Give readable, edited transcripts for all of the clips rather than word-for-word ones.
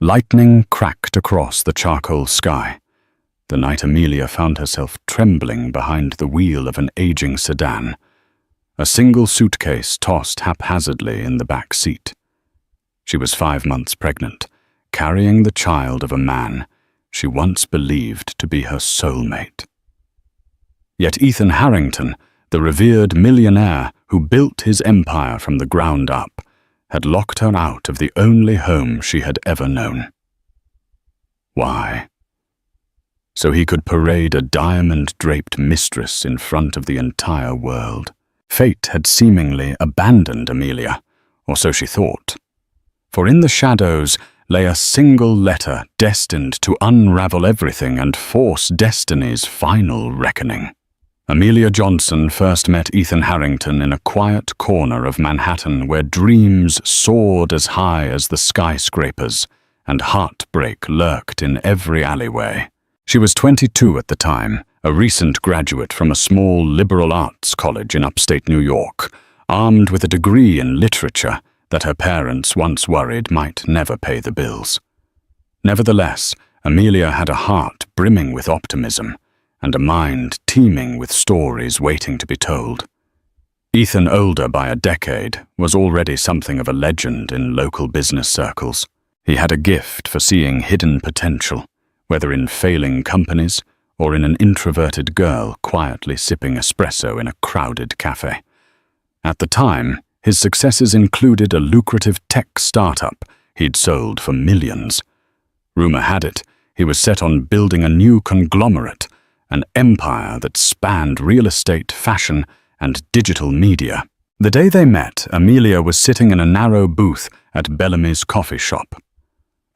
Lightning cracked across the charcoal sky, the night Amelia found herself trembling behind the wheel of an aging sedan, a single suitcase tossed haphazardly in the back seat. She was 5 months pregnant, carrying the child of a man she once believed to be her soulmate. Yet Ethan Harrington, the revered millionaire who built his empire from the ground up, had locked her out of the only home she had ever known. Why? So he could parade a diamond-draped mistress in front of the entire world. Fate had seemingly abandoned Amelia, or so she thought. For in the shadows lay a single letter destined to unravel everything and force destiny's final reckoning. Amelia Johnson first met Ethan Harrington in a quiet corner of Manhattan where dreams soared as high as the skyscrapers and heartbreak lurked in every alleyway. She was 22 at the time, a recent graduate from a small liberal arts college in upstate New York, armed with a degree in literature that her parents once worried might never pay the bills. Nevertheless, Amelia had a heart brimming with optimism and a mind teeming with stories waiting to be told. Ethan, older by a decade, was already something of a legend in local business circles. He had a gift for seeing hidden potential, whether in failing companies or in an introverted girl quietly sipping espresso in a crowded cafe. At the time, his successes included a lucrative tech startup he'd sold for millions. Rumor had it, he was set on building a new conglomerate, an empire that spanned real estate, fashion, and digital media. The day they met, Amelia was sitting in a narrow booth at Bellamy's coffee shop,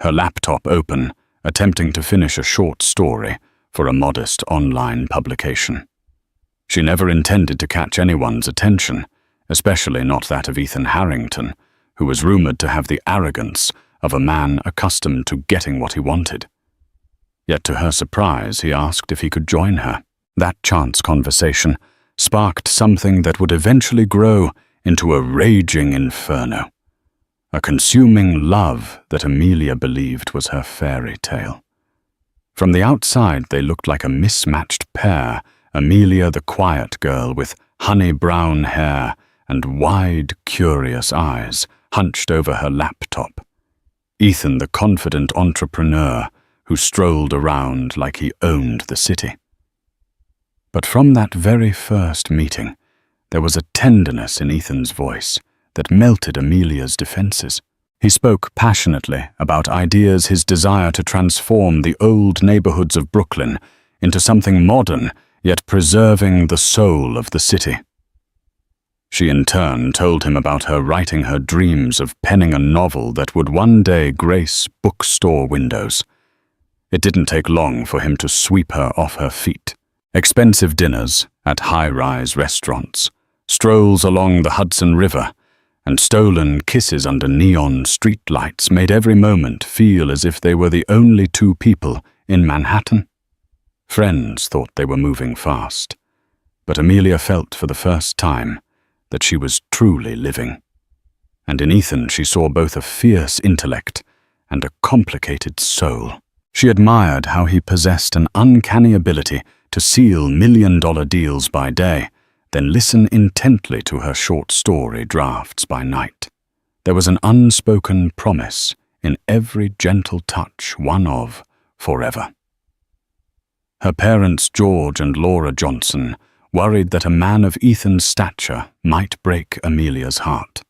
her laptop open, attempting to finish a short story for a modest online publication. She never intended to catch anyone's attention, especially not that of Ethan Harrington, who was rumored to have the arrogance of a man accustomed to getting what he wanted. Yet to her surprise, he asked if he could join her. That chance conversation sparked something that would eventually grow into a raging inferno, a consuming love that Amelia believed was her fairy tale. From the outside, they looked like a mismatched pair, Amelia the quiet girl with honey brown hair and wide, curious eyes hunched over her laptop. Ethan the confident entrepreneur who strolled around like he owned the city. But from that very first meeting, there was a tenderness in Ethan's voice that melted Amelia's defenses. He spoke passionately about ideas, his desire to transform the old neighborhoods of Brooklyn into something modern, yet preserving the soul of the city. She in turn told him about her writing her dreams of penning a novel that would one day grace bookstore windows. It didn't take long for him to sweep her off her feet. Expensive dinners at high-rise restaurants, strolls along the Hudson River, and stolen kisses under neon streetlights made every moment feel as if they were the only two people in Manhattan. Friends thought they were moving fast, but Amelia felt for the first time that she was truly living. And in Ethan she saw both a fierce intellect and a complicated soul. She admired how he possessed an uncanny ability to seal million-dollar deals by day, then listen intently to her short story drafts by night. There was an unspoken promise in every gentle touch, one of forever. Her parents, George and Laura Johnson, worried that a man of Ethan's stature might break Amelia's heart.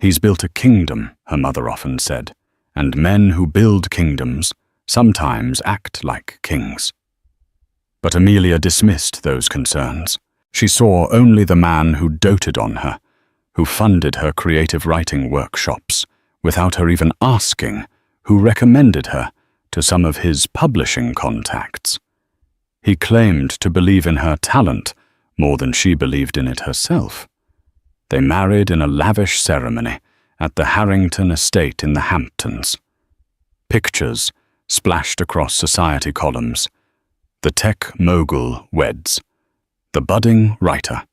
"He's built a kingdom," her mother often said, "and men who build kingdoms sometimes act like kings." But Amelia dismissed those concerns. She saw only the man who doted on her, who funded her creative writing workshops, without her even asking, who recommended her to some of his publishing contacts. He claimed to believe in her talent more than she believed in it herself. They married in a lavish ceremony at the Harrington estate in the Hamptons. Pictures splashed across society columns. The tech mogul weds. The budding writer.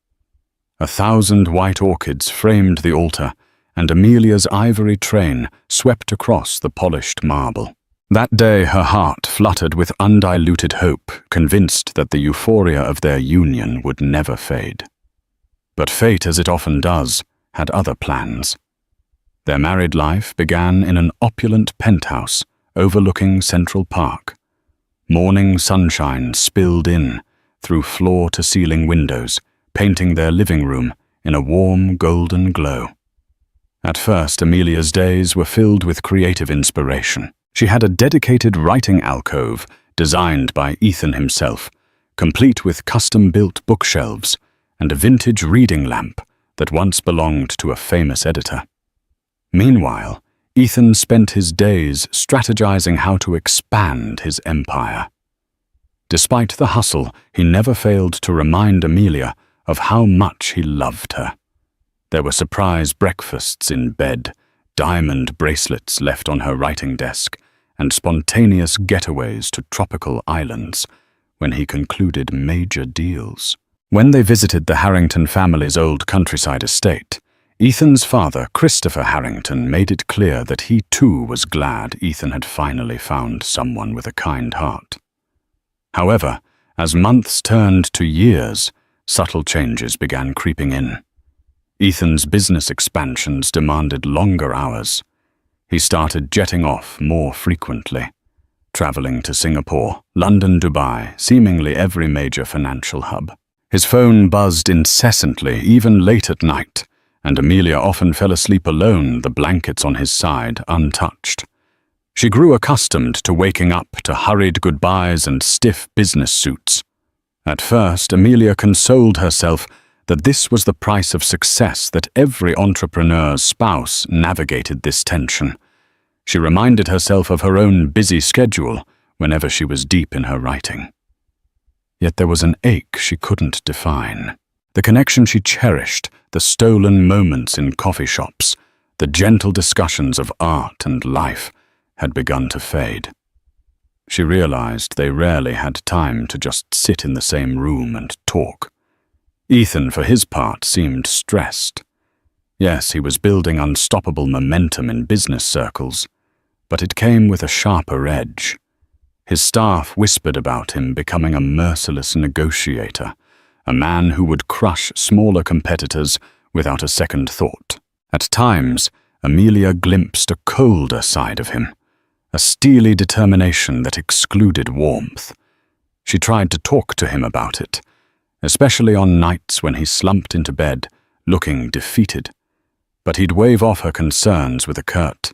1,000 white orchids framed the altar, and Amelia's ivory train swept across the polished marble. That day her heart fluttered with undiluted hope, convinced that the euphoria of their union would never fade. But fate, as it often does, had other plans. Their married life began in an opulent penthouse overlooking Central Park. Morning sunshine spilled in through floor-to-ceiling windows, painting their living room in a warm golden glow. At first, Amelia's days were filled with creative inspiration. She had a dedicated writing alcove designed by Ethan himself, complete with custom-built bookshelves and a vintage reading lamp that once belonged to a famous editor. Meanwhile, Ethan spent his days strategizing how to expand his empire. Despite the hustle, he never failed to remind Amelia of how much he loved her. There were surprise breakfasts in bed, diamond bracelets left on her writing desk, and spontaneous getaways to tropical islands when he concluded major deals. When they visited the Harrington family's old countryside estate, Ethan's father, Christopher Harrington, made it clear that he too was glad Ethan had finally found someone with a kind heart. However, as months turned to years, subtle changes began creeping in. Ethan's business expansions demanded longer hours. He started jetting off more frequently, traveling to Singapore, London, Dubai, seemingly every major financial hub. His phone buzzed incessantly, even late at night, and Amelia often fell asleep alone, the blankets on his side untouched. She grew accustomed to waking up to hurried goodbyes and stiff business suits. At first, Amelia consoled herself that this was the price of success, that every entrepreneur's spouse navigated this tension. She reminded herself of her own busy schedule whenever she was deep in her writing. Yet there was an ache she couldn't define. The connection she cherished, the stolen moments in coffee shops, the gentle discussions of art and life, had begun to fade. She realized they rarely had time to just sit in the same room and talk. Ethan, for his part, seemed stressed. Yes, he was building unstoppable momentum in business circles, but it came with a sharper edge. His staff whispered about him becoming a merciless negotiator, a man who would crush smaller competitors without a second thought. At times, Amelia glimpsed a colder side of him, a steely determination that excluded warmth. She tried to talk to him about it, especially on nights when he slumped into bed, looking defeated. But he'd wave off her concerns with a curt,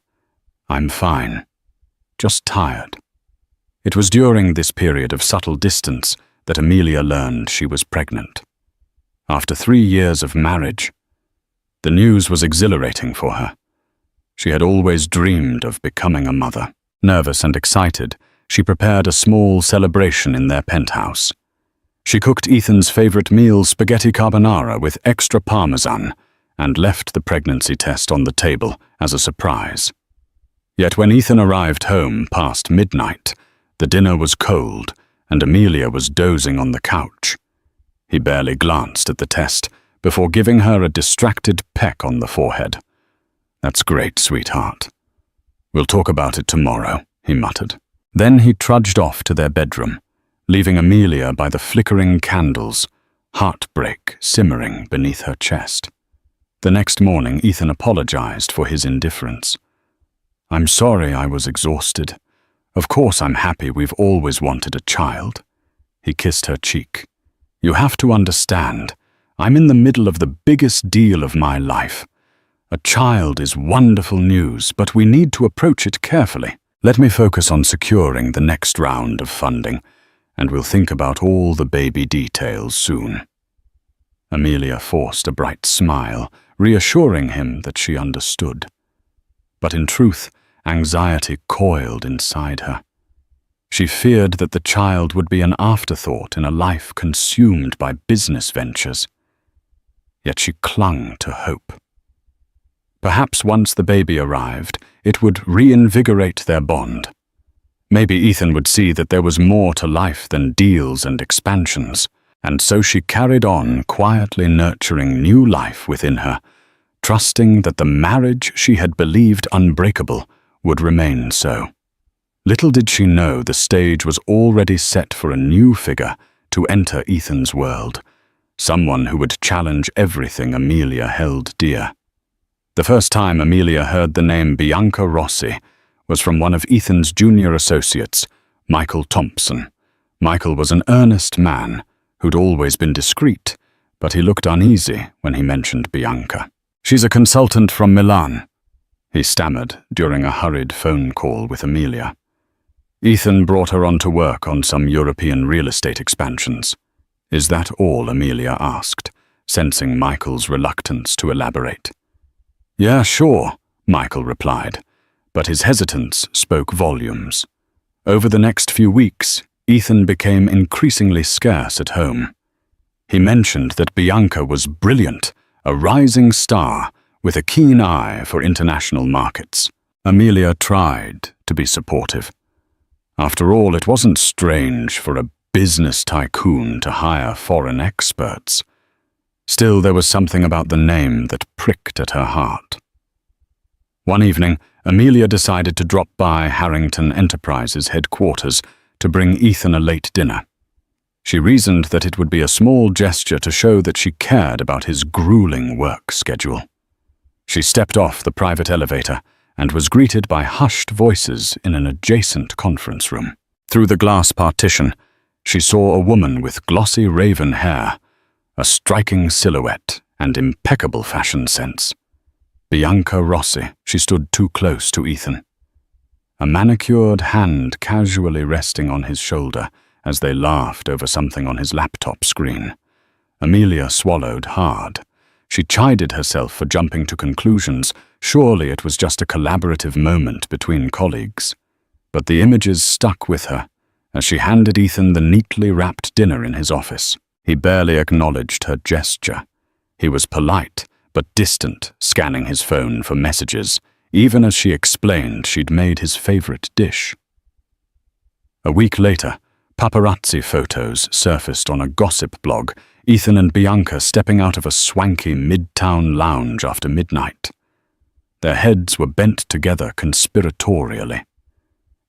"I'm fine, just tired." It was during this period of subtle distance that Amelia learned she was pregnant. After 3 years of marriage, the news was exhilarating for her. She had always dreamed of becoming a mother. Nervous and excited, she prepared a small celebration in their penthouse. She cooked Ethan's favorite meal, spaghetti carbonara with extra parmesan, and left the pregnancy test on the table as a surprise. Yet when Ethan arrived home past midnight, the dinner was cold and Amelia was dozing on the couch. He barely glanced at the test before giving her a distracted peck on the forehead. "That's great, sweetheart. We'll talk about it tomorrow," he muttered. Then he trudged off to their bedroom, leaving Amelia by the flickering candles, heartbreak simmering beneath her chest. The next morning, Ethan apologized for his indifference. "I'm sorry I was exhausted. Of course I'm happy we've always wanted a child." He kissed her cheek. "You have to understand, I'm in the middle of the biggest deal of my life. A child is wonderful news, but we need to approach it carefully. Let me focus on securing the next round of funding, and we'll think about all the baby details soon." Amelia forced a bright smile, reassuring him that she understood. But in truth, anxiety coiled inside her. She feared that the child would be an afterthought in a life consumed by business ventures. Yet she clung to hope. Perhaps once the baby arrived, it would reinvigorate their bond. Maybe Ethan would see that there was more to life than deals and expansions, and so she carried on, quietly nurturing new life within her, trusting that the marriage she had believed unbreakable would remain so. Little did she know the stage was already set for a new figure to enter Ethan's world, someone who would challenge everything Amelia held dear. The first time Amelia heard the name Bianca Rossi was from one of Ethan's junior associates, Michael Thompson. Michael was an earnest man who'd always been discreet, but he looked uneasy when he mentioned Bianca. "She's a consultant from Milan," he stammered during a hurried phone call with Amelia. "Ethan brought her on to work on some European real estate expansions." "Is that all?" Amelia asked, sensing Michael's reluctance to elaborate. "Yeah, sure," Michael replied, but his hesitance spoke volumes. Over the next few weeks, Ethan became increasingly scarce at home. He mentioned that Bianca was brilliant, a rising star with a keen eye for international markets. Amelia tried to be supportive. After all, it wasn't strange for a business tycoon to hire foreign experts. Still, there was something about the name that pricked at her heart. One evening, Amelia decided to drop by Harrington Enterprises headquarters to bring Ethan a late dinner. She reasoned that it would be a small gesture to show that she cared about his grueling work schedule. She stepped off the private elevator and was greeted by hushed voices in an adjacent conference room. Through the glass partition, she saw a woman with glossy raven hair, a striking silhouette and impeccable fashion sense. Bianca Rossi. She stood too close to Ethan. A manicured hand casually resting on his shoulder as they laughed over something on his laptop screen. Amelia swallowed hard. She chided herself for jumping to conclusions. Surely it was just a collaborative moment between colleagues. But the images stuck with her as she handed Ethan the neatly wrapped dinner in his office. He barely acknowledged her gesture. He was polite, but distant, scanning his phone for messages, even as she explained she'd made his favorite dish. A week later, paparazzi photos surfaced on a gossip blog, Ethan and Bianca stepping out of a swanky midtown lounge after midnight. Their heads were bent together conspiratorially.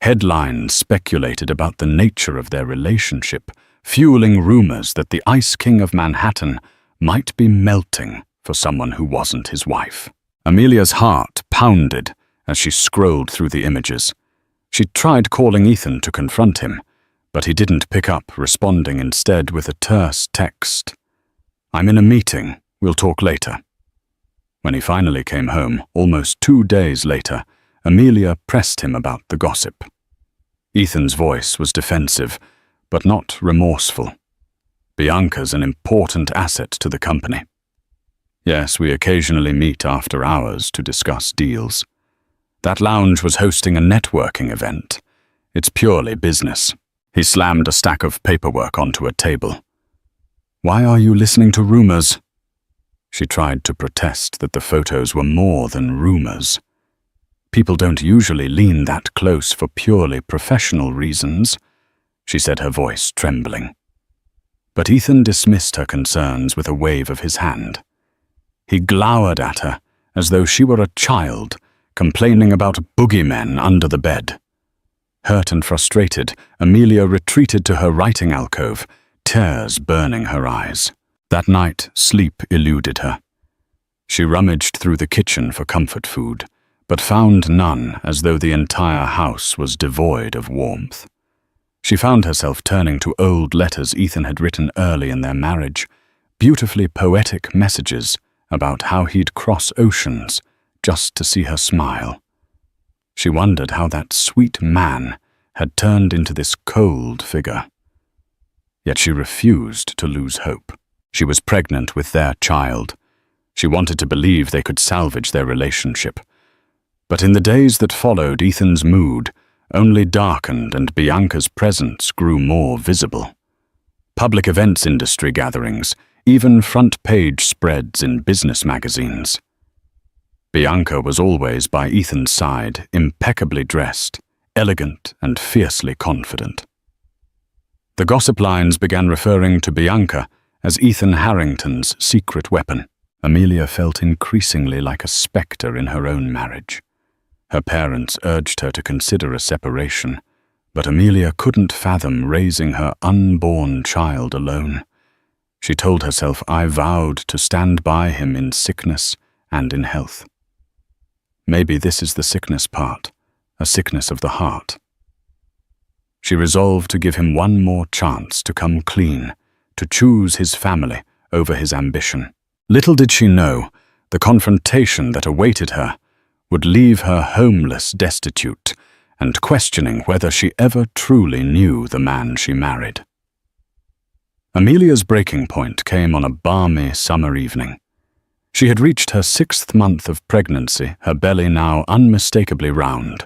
Headlines speculated about the nature of their relationship, fueling rumors that the Ice King of Manhattan might be melting for someone who wasn't his wife. Amelia's heart pounded as she scrolled through the images. She tried calling Ethan to confront him, but he didn't pick up, responding instead with a terse text. "I'm in a meeting. We'll talk later." When he finally came home, almost 2 days later, Amelia pressed him about the gossip. Ethan's voice was defensive, but not remorseful. "Bianca's an important asset to the company. Yes, we occasionally meet after hours to discuss deals. That lounge was hosting a networking event. It's purely business." He slammed a stack of paperwork onto a table. "Why are you listening to rumors?" She tried to protest that the photos were more than rumors. "People don't usually lean that close for purely professional reasons," she said, her voice trembling. But Ethan dismissed her concerns with a wave of his hand. He glowered at her as though she were a child, complaining about boogeymen under the bed. Hurt and frustrated, Amelia retreated to her writing alcove, tears burning her eyes. That night, sleep eluded her. She rummaged through the kitchen for comfort food, but found none, as though the entire house was devoid of warmth. She found herself turning to old letters Ethan had written early in their marriage, beautifully poetic messages about how he'd cross oceans just to see her smile. She wondered how that sweet man had turned into this cold figure. Yet she refused to lose hope. She was pregnant with their child. She wanted to believe they could salvage their relationship. But in the days that followed, Ethan's mood only darkened and Bianca's presence grew more visible. Public events industry gatherings, even front-page spreads in business magazines. Bianca was always by Ethan's side, impeccably dressed, elegant and fiercely confident. The gossip lines began referring to Bianca as Ethan Harrington's secret weapon. Amelia felt increasingly like a spectre in her own marriage. Her parents urged her to consider a separation, but Amelia couldn't fathom raising her unborn child alone. She told herself, "I vowed to stand by him in sickness and in health." Maybe this is the sickness part, a sickness of the heart. She resolved to give him one more chance to come clean, to choose his family over his ambition. Little did she know, the confrontation that awaited her would leave her homeless, destitute, and questioning whether she ever truly knew the man she married. Amelia's breaking point came on a balmy summer evening. She had reached her 6th month of pregnancy, her belly now unmistakably round.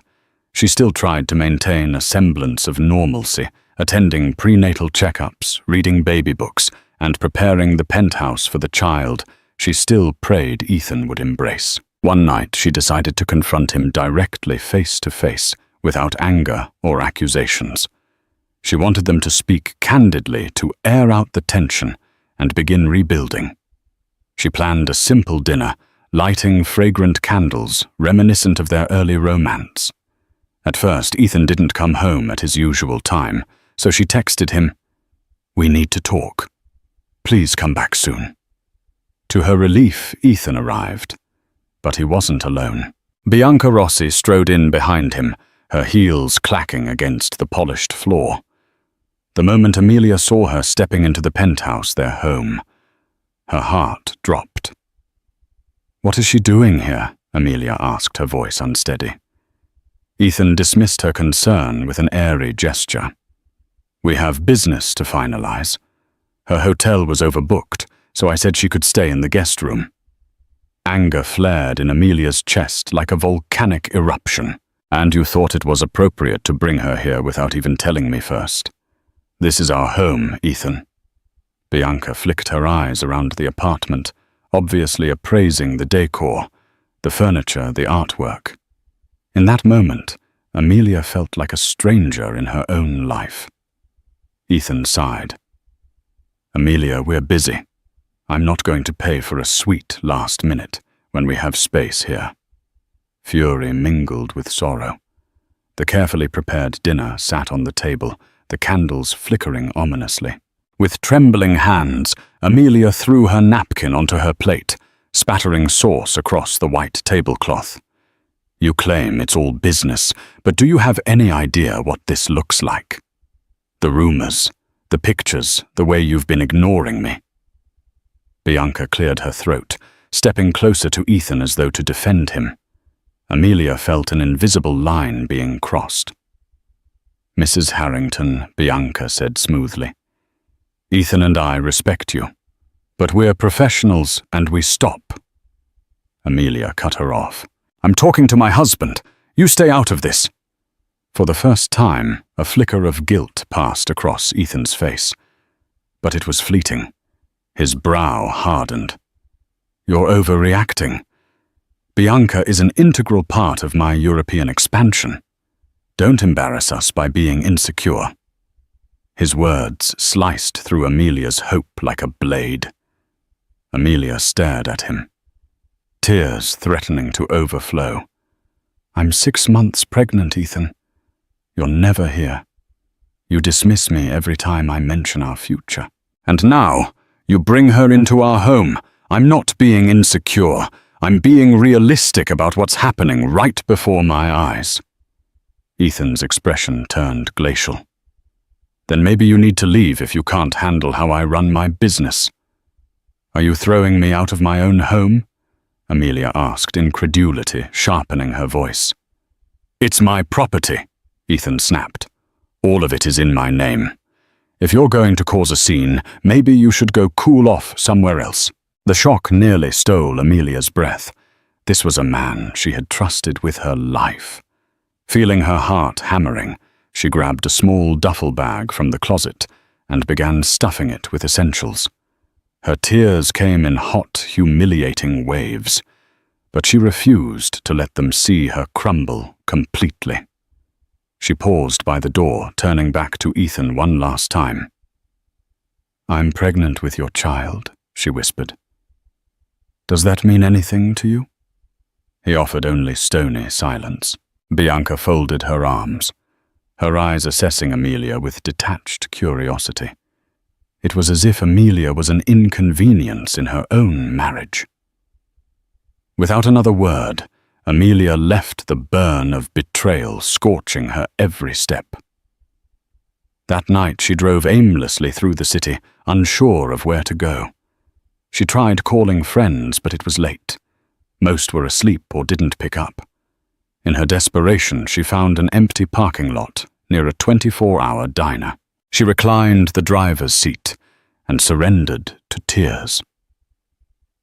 She still tried to maintain a semblance of normalcy, attending prenatal checkups, reading baby books, and preparing the penthouse for the child she still prayed Ethan would embrace. One night she decided to confront him directly, face to face, without anger or accusations. She wanted them to speak candidly, to air out the tension and begin rebuilding. She planned a simple dinner, lighting fragrant candles reminiscent of their early romance. At first, Ethan didn't come home at his usual time, so she texted him, "We need to talk. Please come back soon." To her relief, Ethan arrived. But he wasn't alone. Bianca Rossi strode in behind him, her heels clacking against the polished floor. The moment Amelia saw her stepping into the penthouse, their home, her heart dropped. "What is she doing here?" Amelia asked, her voice unsteady. Ethan dismissed her concern with an airy gesture. "We have business to finalize. Her hotel was overbooked, so I said she could stay in the guest room." Anger flared in Amelia's chest like a volcanic eruption. "And you thought it was appropriate to bring her here without even telling me first. This is our home, Ethan." Bianca flicked her eyes around the apartment, obviously appraising the decor, the furniture, the artwork. In that moment, Amelia felt like a stranger in her own life. Ethan sighed. "Amelia, we're busy. I'm not going to pay for a suite last minute when we have space here." Fury mingled with sorrow. The carefully prepared dinner sat on the table, the candles flickering ominously. With trembling hands, Amelia threw her napkin onto her plate, spattering sauce across the white tablecloth. "You claim it's all business, but do you have any idea what this looks like? The rumors, the pictures, the way you've been ignoring me." Bianca cleared her throat, stepping closer to Ethan as though to defend him. Amelia felt an invisible line being crossed. "Mrs. Harrington," Bianca said smoothly, "Ethan and I respect you, but we're professionals and we stop." Amelia cut her off. "I'm talking to my husband. You stay out of this." For the first time, a flicker of guilt passed across Ethan's face. But it was fleeting. His brow hardened. "You're overreacting. Bianca is an integral part of my European expansion. Don't embarrass us by being insecure." His words sliced through Amelia's hope like a blade. Amelia stared at him, tears threatening to overflow. "I'm 6 months pregnant, Ethan. You're never here. You dismiss me every time I mention our future. And now, you bring her into our home. I'm not being insecure. I'm being realistic about what's happening right before my eyes." Ethan's expression turned glacial. "Then maybe you need to leave if you can't handle how I run my business." "Are you throwing me out of my own home?" Amelia asked, incredulity sharpening her voice. "It's my property," Ethan snapped. "All of it is in my name. If you're going to cause a scene, maybe you should go cool off somewhere else." The shock nearly stole Amelia's breath. This was a man she had trusted with her life. Feeling her heart hammering, she grabbed a small duffel bag from the closet and began stuffing it with essentials. Her tears came in hot, humiliating waves, but she refused to let them see her crumble completely. She paused by the door, turning back to Ethan one last time. "I'm pregnant with your child," she whispered. "Does that mean anything to you?" He offered only stony silence. Bianca folded her arms, her eyes assessing Amelia with detached curiosity. It was as if Amelia was an inconvenience in her own marriage. Without another word, Amelia left the burn of betrayal scorching her every step. That night she drove aimlessly through the city, unsure of where to go. She tried calling friends, but it was late. Most were asleep or didn't pick up. In her desperation, she found an empty parking lot near a 24-hour diner. She reclined the driver's seat and surrendered to tears.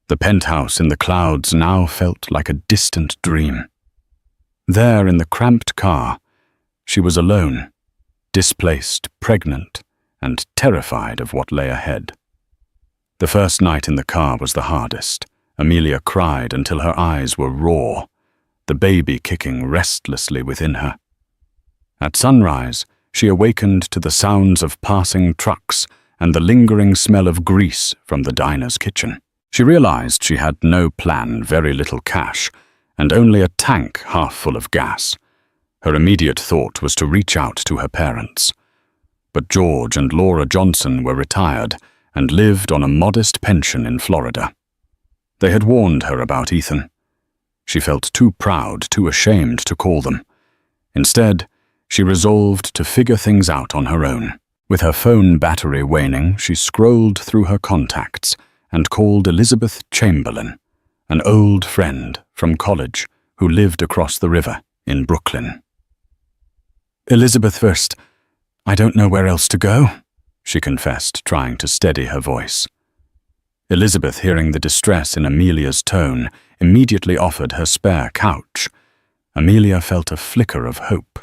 The penthouse in the clouds now felt like a distant dream. There in the cramped car, she was alone, displaced, pregnant, and terrified of what lay ahead. The first night in the car was the hardest. Amelia cried until her eyes were raw, the baby kicking restlessly within her. At sunrise, she awakened to the sounds of passing trucks and the lingering smell of grease from the diner's kitchen. She realized she had no plan, very little cash, and only a tank half full of gas. Her immediate thought was to reach out to her parents. But George and Laura Johnson were retired and lived on a modest pension in Florida. They had warned her about Ethan. She felt too proud, too ashamed to call them. Instead, she resolved to figure things out on her own. With her phone battery waning, she scrolled through her contacts and called Elizabeth Chamberlain, an old friend from college who lived across the river in Brooklyn. "Elizabeth first. I don't know where else to go," she confessed, trying to steady her voice. Elizabeth, hearing the distress in Amelia's tone, immediately offered her spare couch. Amelia felt a flicker of hope.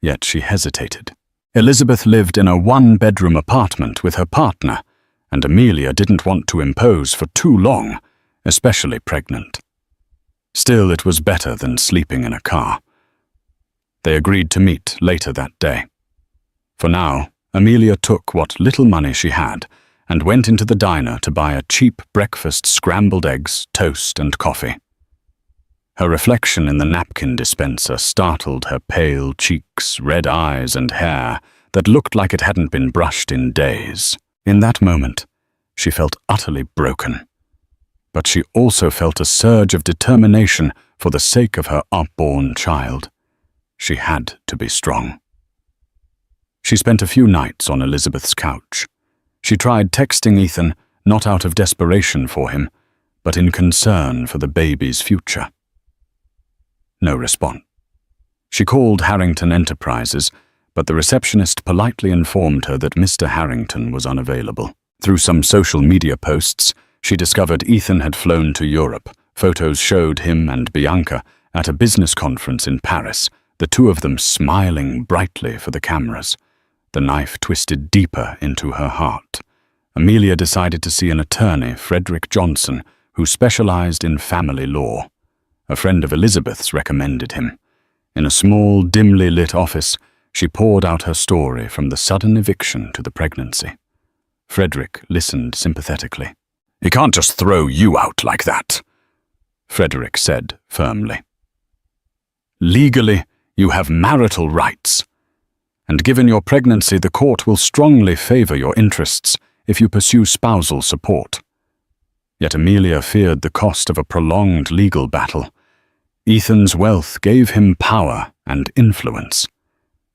Yet she hesitated. Elizabeth lived in a one-bedroom apartment with her partner, and Amelia didn't want to impose for too long, especially pregnant. Still, it was better than sleeping in a car. They agreed to meet later that day. For now, Amelia took what little money she had and went into the diner to buy a cheap breakfast, scrambled eggs, toast, and coffee. Her reflection in the napkin dispenser startled her pale cheeks, red eyes, and hair that looked like it hadn't been brushed in days. In that moment, she felt utterly broken. But she also felt a surge of determination for the sake of her unborn child. She had to be strong. She spent a few nights on Elizabeth's couch. She tried texting Ethan, not out of desperation for him, but in concern for the baby's future. No response. She called Harrington Enterprises, but the receptionist politely informed her that Mr. Harrington was unavailable. Through some social media posts, she discovered Ethan had flown to Europe. Photos showed him and Bianca at a business conference in Paris, the two of them smiling brightly for the cameras. The knife twisted deeper into her heart. Amelia decided to see an attorney, Frederick Johnson, who specialized in family law. A friend of Elizabeth's recommended him. In a small, dimly lit office, she poured out her story from the sudden eviction to the pregnancy. Frederick listened sympathetically. "He can't just throw you out like that," Frederick said firmly. "Legally, you have marital rights. And given your pregnancy, the court will strongly favor your interests if you pursue spousal support." Yet Amelia feared the cost of a prolonged legal battle. Ethan's wealth gave him power and influence.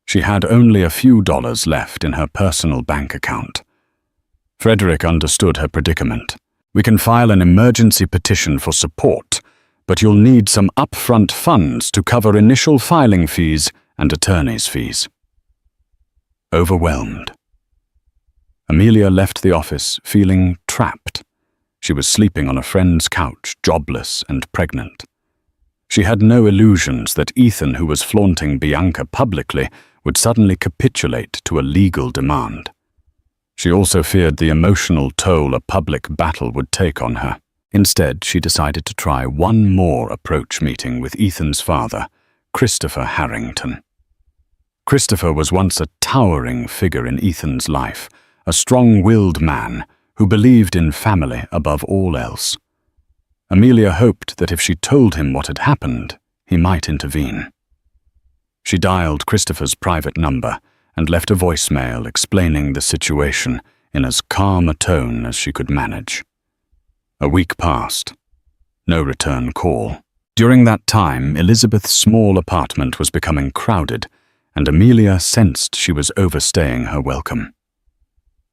She had only a few dollars left in her personal bank account. Frederick understood her predicament. "We can file an emergency petition for support, but you'll need some upfront funds to cover initial filing fees and attorney's fees." Overwhelmed, Amelia left the office feeling trapped. She was sleeping on a friend's couch, jobless and pregnant. She had no illusions that Ethan, who was flaunting Bianca publicly, would suddenly capitulate to a legal demand. She also feared the emotional toll a public battle would take on her. Instead, she decided to try one more approach meeting with Ethan's father, Christopher Harrington. Christopher was once a towering figure in Ethan's life, a strong-willed man who believed in family above all else. Amelia hoped that if she told him what had happened, he might intervene. She dialed Christopher's private number and left a voicemail explaining the situation in as calm a tone as she could manage. A week passed. No return call. During that time, Elizabeth's small apartment was becoming crowded, and Amelia sensed she was overstaying her welcome.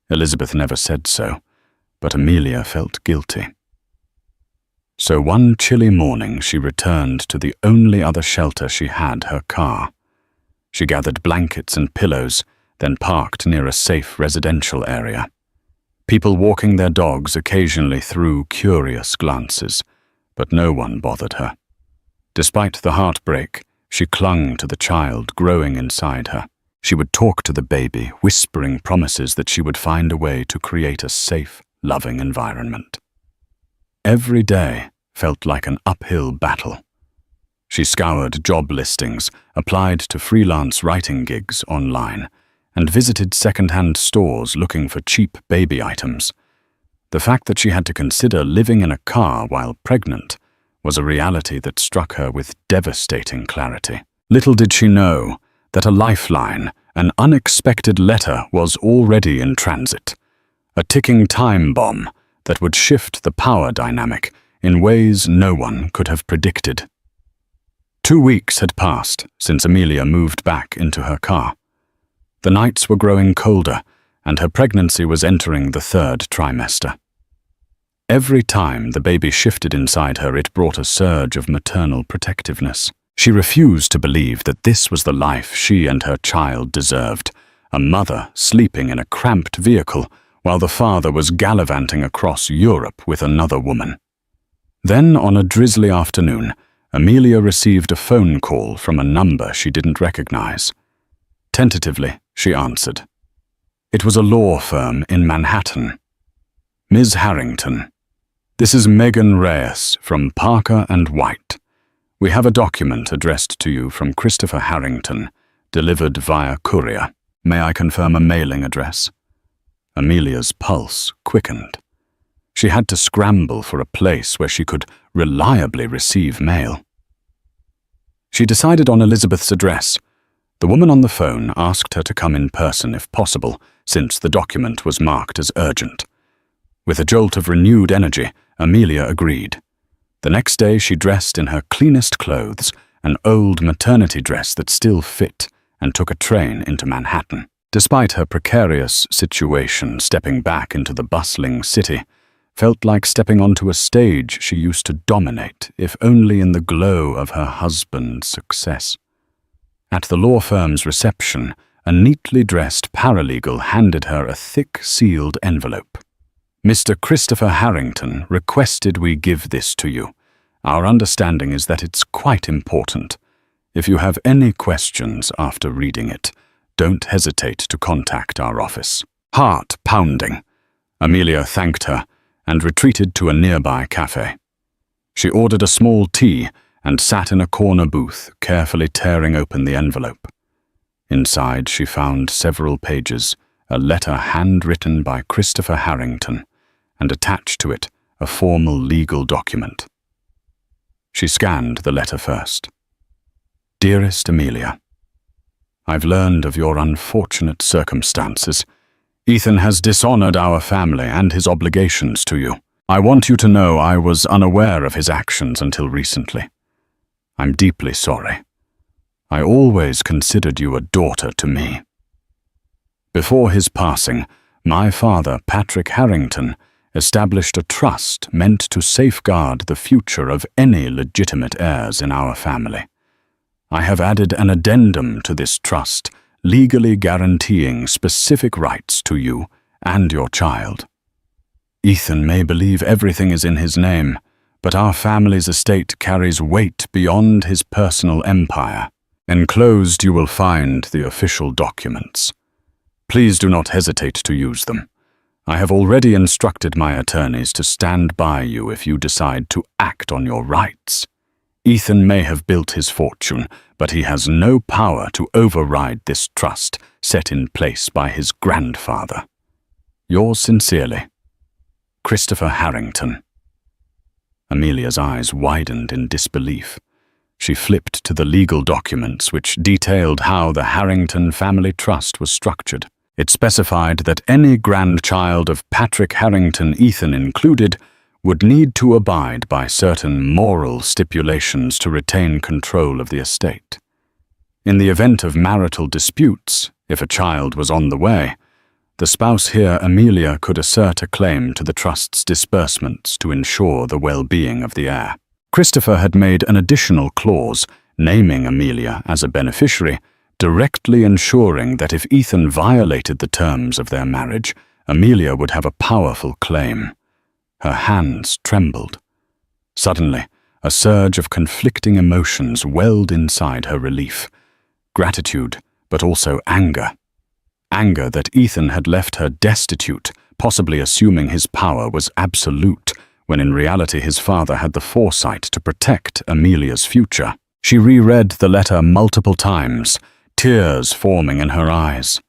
Elizabeth never said so, but Amelia felt guilty. So one chilly morning she returned to the only other shelter she had, her car. She gathered blankets and pillows, then parked near a safe residential area. People walking their dogs occasionally threw curious glances, but no one bothered her. Despite the heartbreak, she clung to the child growing inside her. She would talk to the baby, whispering promises that she would find a way to create a safe, loving environment. Every day felt like an uphill battle. She scoured job listings, applied to freelance writing gigs online, and visited second-hand stores looking for cheap baby items. The fact that she had to consider living in a car while pregnant was a reality that struck her with devastating clarity. Little did she know that a lifeline, an unexpected letter, was already in transit, a ticking time bomb that would shift the power dynamic in ways no one could have predicted. 2 weeks had passed since Amelia moved back into her car. The nights were growing colder, and her pregnancy was entering the 3rd trimester. Every time the baby shifted inside her, it brought a surge of maternal protectiveness. She refused to believe that this was the life she and her child deserved, a mother sleeping in a cramped vehicle while the father was gallivanting across Europe with another woman. Then, on a drizzly afternoon, Amelia received a phone call from a number she didn't recognize. Tentatively, she answered. It was a law firm in Manhattan. Ms. Harrington, this is Megan Reyes from Parker & White. We have a document addressed to you from Christopher Harrington, delivered via courier. May I confirm a mailing address? Amelia's pulse quickened. She had to scramble for a place where she could reliably receive mail. She decided on Elizabeth's address. The woman on the phone asked her to come in person if possible, since the document was marked as urgent. With a jolt of renewed energy, Amelia agreed. The next day she dressed in her cleanest clothes, an old maternity dress that still fit, and took a train into Manhattan. Despite her precarious situation, stepping back into the bustling city felt like stepping onto a stage she used to dominate, if only in the glow of her husband's success. At the law firm's reception, a neatly dressed paralegal handed her a thick, sealed envelope. Mr. Christopher Harrington requested we give this to you. Our understanding is that it's quite important. If you have any questions after reading it, don't hesitate to contact our office. Heart pounding, Amelia thanked her and retreated to a nearby cafe. She ordered a small tea and sat in a corner booth, carefully tearing open the envelope. Inside she found several pages, a letter handwritten by Christopher Harrington, and attached to it a formal legal document. She scanned the letter first. Dearest Amelia, I've learned of your unfortunate circumstances. Ethan has dishonored our family and his obligations to you. I want you to know I was unaware of his actions until recently. I'm deeply sorry. I always considered you a daughter to me. Before his passing, my father, Patrick Harrington, established a trust meant to safeguard the future of any legitimate heirs in our family. I have added an addendum to this trust, legally guaranteeing specific rights to you and your child. Ethan may believe everything is in his name, but our family's estate carries weight beyond his personal empire. Enclosed you will find the official documents. Please do not hesitate to use them. I have already instructed my attorneys to stand by you if you decide to act on your rights. Ethan may have built his fortune, but he has no power to override this trust set in place by his grandfather. Yours sincerely, Christopher Harrington. Amelia's eyes widened in disbelief. She flipped to the legal documents which detailed how the Harrington family trust was structured. It specified that any grandchild of Patrick Harrington, Ethan included, would need to abide by certain moral stipulations to retain control of the estate. In the event of marital disputes, if a child was on the way, the spouse here, Amelia, could assert a claim to the trust's disbursements to ensure the well-being of the heir. Christopher had made an additional clause naming Amelia as a beneficiary, directly ensuring that if Ethan violated the terms of their marriage, Amelia would have a powerful claim. Her hands trembled. Suddenly, a surge of conflicting emotions welled inside her relief. Gratitude, but also anger. Anger that Ethan had left her destitute, possibly assuming his power was absolute, when in reality his father had the foresight to protect Amelia's future. She reread the letter multiple times, tears forming in her eyes.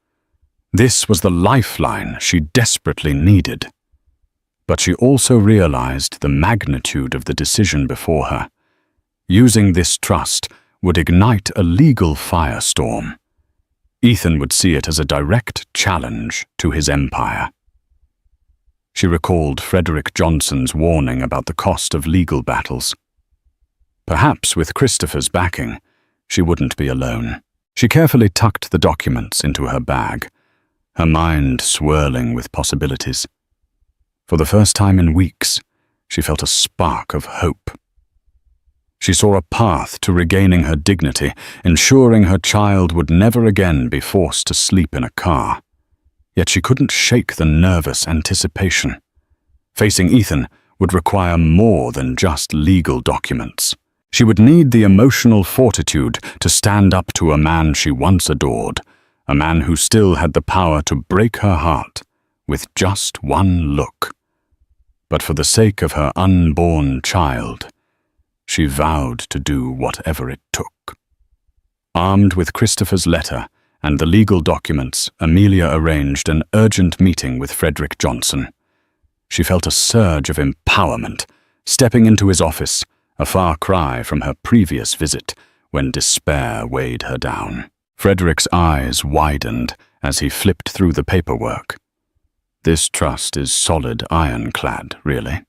This was the lifeline she desperately needed. But she also realized the magnitude of the decision before her. Using this trust would ignite a legal firestorm. Ethan would see it as a direct challenge to his empire. She recalled Frederick Johnson's warning about the cost of legal battles. Perhaps with Christopher's backing, she wouldn't be alone. She carefully tucked the documents into her bag, her mind swirling with possibilities. For the first time in weeks, she felt a spark of hope. She saw a path to regaining her dignity, ensuring her child would never again be forced to sleep in a car. Yet she couldn't shake the nervous anticipation. Facing Ethan would require more than just legal documents. She would need the emotional fortitude to stand up to a man she once adored, a man who still had the power to break her heart with just one look. But for the sake of her unborn child, she vowed to do whatever it took. Armed with Christopher's letter and the legal documents, Amelia arranged an urgent meeting with Frederick Johnson. She felt a surge of empowerment, stepping into his office, a far cry from her previous visit, when despair weighed her down. Frederick's eyes widened as he flipped through the paperwork. This trust is solid ironclad, really.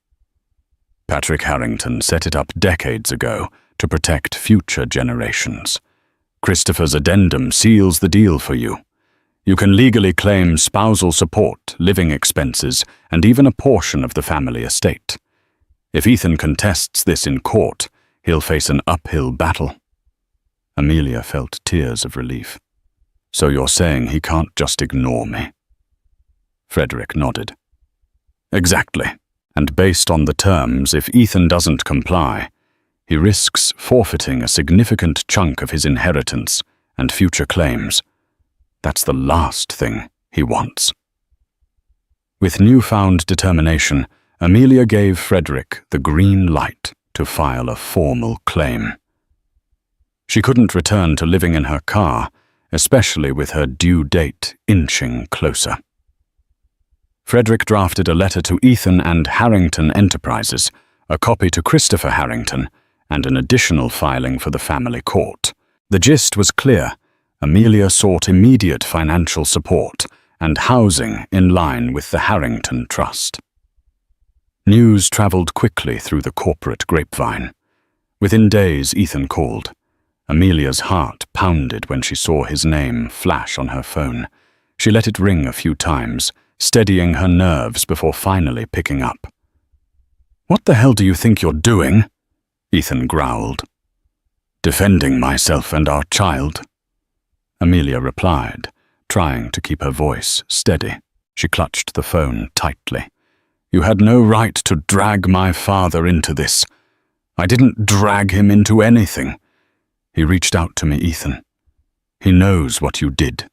Patrick Harrington set it up decades ago to protect future generations. Christopher's addendum seals the deal for you. You can legally claim spousal support, living expenses, and even a portion of the family estate. If Ethan contests this in court, he'll face an uphill battle. Amelia felt tears of relief. So you're saying he can't just ignore me? Frederick nodded. Exactly. And based on the terms, if Ethan doesn't comply, he risks forfeiting a significant chunk of his inheritance and future claims. That's the last thing he wants. With newfound determination, Amelia gave Frederick the green light to file a formal claim. She couldn't return to living in her car, especially with her due date inching closer. Frederick drafted a letter to Ethan and Harrington Enterprises, a copy to Christopher Harrington, and an additional filing for the family court. The gist was clear. Amelia sought immediate financial support and housing in line with the Harrington Trust. News traveled quickly through the corporate grapevine. Within days, Ethan called. Amelia's heart pounded when she saw his name flash on her phone. She let it ring a few times, steadying her nerves before finally picking up. "What the hell do you think you're doing?" Ethan growled. "Defending myself and our child," Amelia replied, trying to keep her voice steady. She clutched the phone tightly. "You had no right to drag my father into this. I didn't drag him into anything. He reached out to me, Ethan. He knows what you did,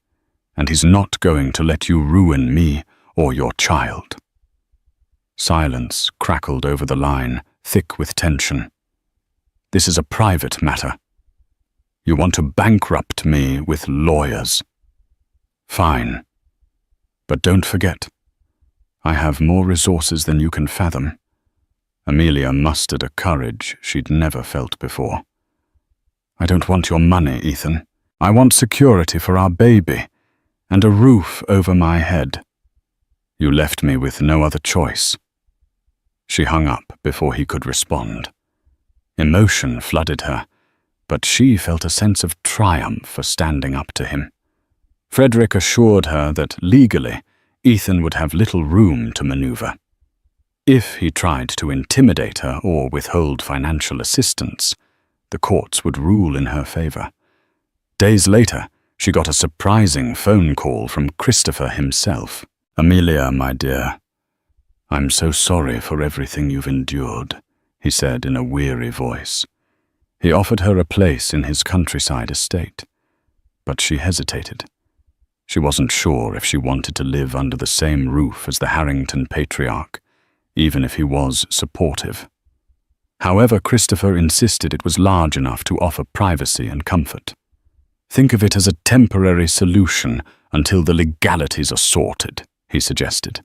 and he's not going to let you ruin me or your child." Silence crackled over the line, thick with tension. "This is a private matter. You want to bankrupt me with lawyers. Fine. But don't forget, I have more resources than you can fathom. Amelia mustered a courage she'd never felt before. "I don't want your money, Ethan. I want security for our baby, and a roof over my head. You left me with no other choice." She hung up before he could respond. Emotion flooded her, but she felt a sense of triumph for standing up to him. Frederick assured her that legally, Ethan would have little room to maneuver. If he tried to intimidate her or withhold financial assistance, the courts would rule in her favor. Days later, she got a surprising phone call from Christopher himself. "Amelia, my dear, I'm so sorry for everything you've endured," he said in a weary voice. He offered her a place in his countryside estate, but she hesitated. She wasn't sure if she wanted to live under the same roof as the Harrington patriarch, even if he was supportive. However, Christopher insisted it was large enough to offer privacy and comfort. "Think of it as a temporary solution until the legalities are sorted," he suggested.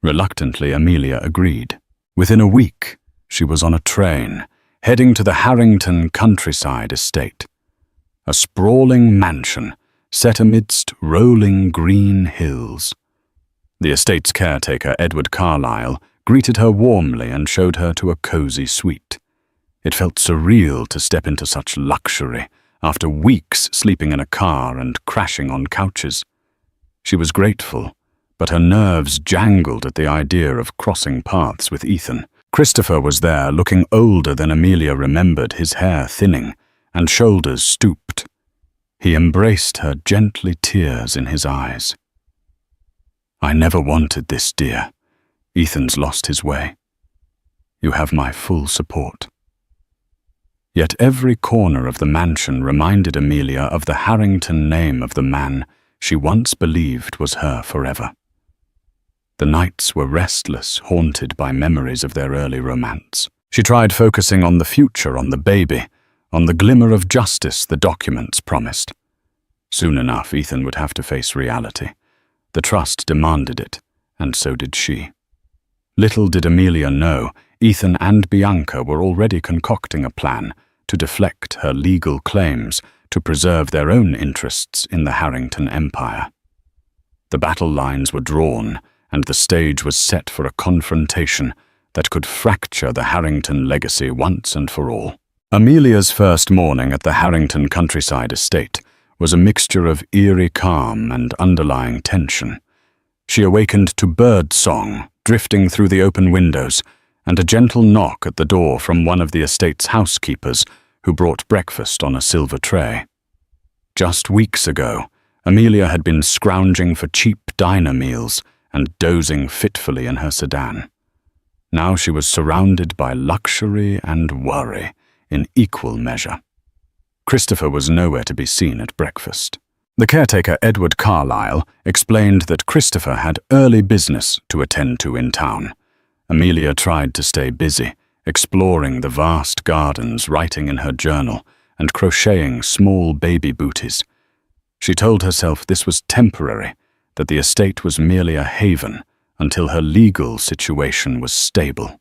Reluctantly, Amelia agreed. Within a week, she was on a train, heading to the Harrington countryside estate. A sprawling mansion set amidst rolling green hills. The estate's caretaker, Edward Carlyle, greeted her warmly and showed her to a cozy suite. It felt surreal to step into such luxury after weeks sleeping in a car and crashing on couches. She was grateful, but her nerves jangled at the idea of crossing paths with Ethan. Christopher was there, looking older than Amelia remembered, his hair thinning and shoulders stooped. He embraced her, gently, tears in his eyes. "I never wanted this, dear. Ethan's lost his way. You have my full support." Yet every corner of the mansion reminded Amelia of the Harrington name of the man she once believed was her forever. The nights were restless, haunted by memories of their early romance. She tried focusing on the future, on the baby, on the glimmer of justice the documents promised. Soon enough, Ethan would have to face reality. The trust demanded it, and so did she. Little did Amelia know, Ethan and Bianca were already concocting a plan to deflect her legal claims to preserve their own interests in the Harrington Empire. The battle lines were drawn, and the stage was set for a confrontation that could fracture the Harrington legacy once and for all. Amelia's first morning at the Harrington countryside estate was a mixture of eerie calm and underlying tension. She awakened to bird song drifting through the open windows and a gentle knock at the door from one of the estate's housekeepers who brought breakfast on a silver tray. Just weeks ago, Amelia had been scrounging for cheap diner meals and dozing fitfully in her sedan. Now she was surrounded by luxury and worry in equal measure. Christopher was nowhere to be seen at breakfast. The caretaker, Edward Carlyle, explained that Christopher had early business to attend to in town. Amelia tried to stay busy, exploring the vast gardens, writing in her journal, and crocheting small baby booties. She told herself this was temporary, that the estate was merely a haven until her legal situation was stable.